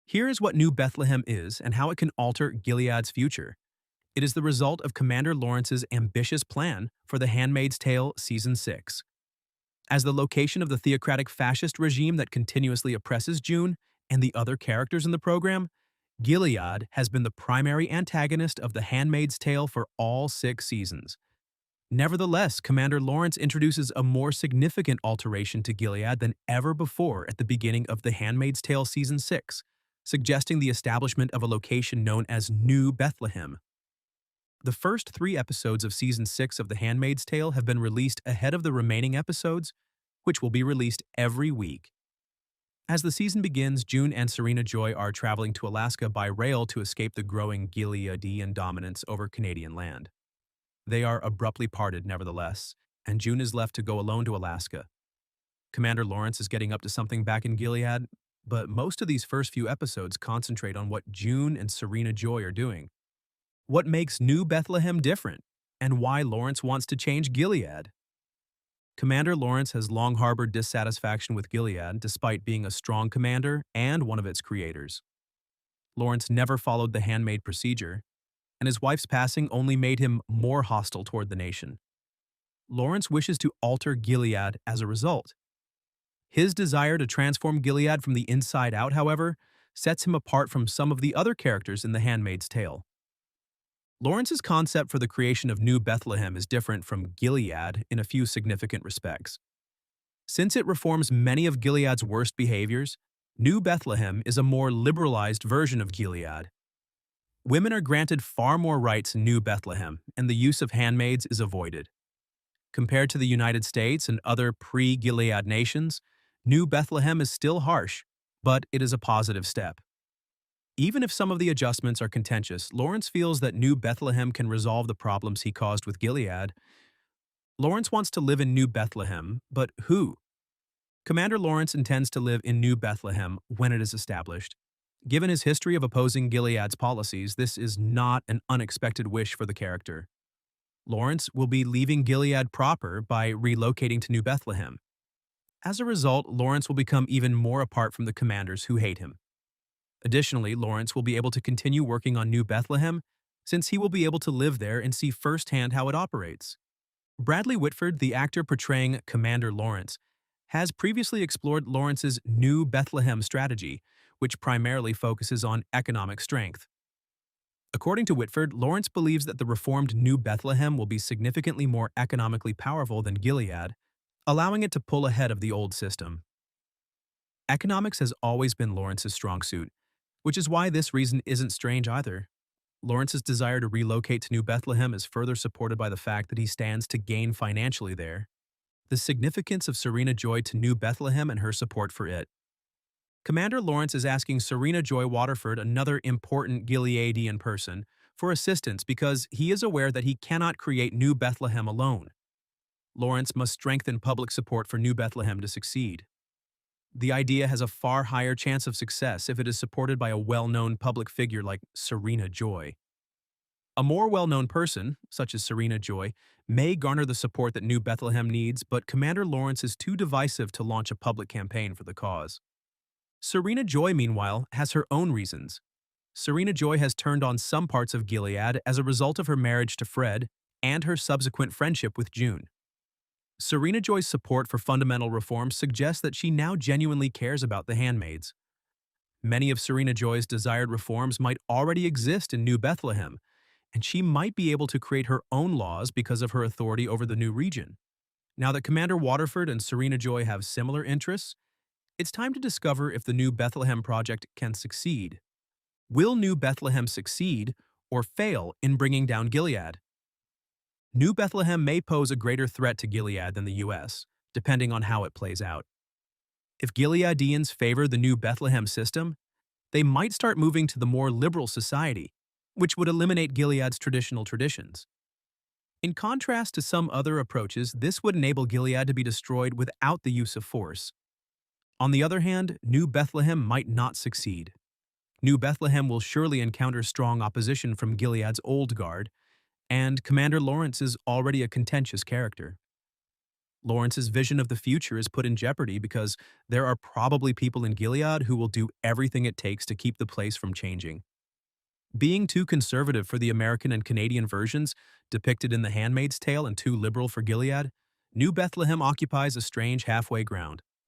Here is what New Bethlehem is and how it can alter Gilead's future. It is the result of Commander Lawerence's ambitious plan for The Handmaid's Tale Season 6. As the location of the theocratic fascist regime that continuously oppresses June and the other characters in the program, Gilead has been the primary antagonist of The Handmaid's Tale for all 6 seasons. Nevertheless, Commander Lawerence introduces a more significant alteration to Gilead than ever before at the beginning of The Handmaid's Tale Season 6, suggesting the establishment of a location known as New Bethlehem. The first 3 episodes of Season 6 of The Handmaid's Tale have been released ahead of the remaining episodes, which will be released every week. As the season begins, June and Serena Joy are traveling to Alaska by rail to escape the growing Gileadian dominance over Canadian land. They are abruptly parted, nevertheless, and June is left to go alone to Alaska. Commander Lawerence is getting up to something back in Gilead, but most of these first few episodes concentrate on what June and Serena Joy are doing. What makes New Bethlehem different, and why Lawerence wants to change Gilead? Commander Lawerence has long harbored dissatisfaction with Gilead despite being a strong commander and one of its creators. Lawerence never followed the handmaid procedure, and his wife's passing only made him more hostile toward the nation. Lawerence wishes to alter Gilead as a result. His desire to transform Gilead from the inside out, however, sets him apart from some of the other characters in The Handmaid's Tale. Lawerence's concept for the creation of New Bethlehem is different from Gilead in a few significant respects. Since it reforms many of Gilead's worst behaviors, New Bethlehem is a more liberalized version of Gilead. Women are granted far more rights in New Bethlehem, and the use of handmaids is avoided. Compared to the United States and other pre-Gilead nations, New Bethlehem is still harsh, but it is a positive step. Even if some of the adjustments are contentious, Lawerence feels that New Bethlehem can resolve the problems he caused with Gilead. Lawerence wants to live in New Bethlehem, but who? Commander Lawerence intends to live in New Bethlehem when it is established. Given his history of opposing Gilead's policies, this is not an unexpected wish for the character. Lawerence will be leaving Gilead proper by relocating to New Bethlehem. As a result, Lawerence will become even more apart from the commanders who hate him. Additionally, Lawerence will be able to continue working on New Bethlehem since he will be able to live there and see firsthand how it operates. Bradley Whitford, the actor portraying Commander Lawerence, has previously explored Lawerence's New Bethlehem strategy, which primarily focuses on economic strength. According to Whitford, Lawerence believes that the reformed New Bethlehem will be significantly more economically powerful than Gilead, allowing it to pull ahead of the old system. Economics has always been Lawerence's strong suit, which is why this reason isn't strange either. Lawerence's desire to relocate to New Bethlehem is further supported by the fact that he stands to gain financially there. The significance of Serena Joy to New Bethlehem and her support for it. Commander Lawerence is asking Serena Joy Waterford, another important Gileadian person, for assistance because he is aware that he cannot create New Bethlehem alone. Lawerence must strengthen public support for New Bethlehem to succeed. The idea has a far higher chance of success if it is supported by a well-known public figure like Serena Joy. A more well-known person, such as Serena Joy, may garner the support that New Bethlehem needs, but Commander Lawerence is too divisive to launch a public campaign for the cause. Serena Joy, meanwhile, has her own reasons. Serena Joy has turned on some parts of Gilead as a result of her marriage to Fred and her subsequent friendship with June. Serena Joy's support for fundamental reforms suggests that she now genuinely cares about the handmaids. Many of Serena Joy's desired reforms might already exist in New Bethlehem, and she might be able to create her own laws because of her authority over the new region. Now that Commander Waterford and Serena Joy have similar interests, it's time to discover if the New Bethlehem project can succeed. Will New Bethlehem succeed or fail in bringing down Gilead? New Bethlehem may pose a greater threat to Gilead than the U.S., depending on how it plays out. If Gileadians favor the New Bethlehem system, they might start moving to the more liberal society, which would eliminate Gilead's traditional traditions. In contrast to some other approaches, this would enable Gilead to be destroyed without the use of force. On the other hand, New Bethlehem might not succeed. New Bethlehem will surely encounter strong opposition from Gilead's old guard, and Commander Lawerence is already a contentious character. Lawrence's vision of the future is put in jeopardy because there are probably people in Gilead who will do everything it takes to keep the place from changing. Being too conservative for the American and Canadian versions, depicted in The Handmaid's Tale, and too liberal for Gilead, New Bethlehem occupies a strange halfway ground.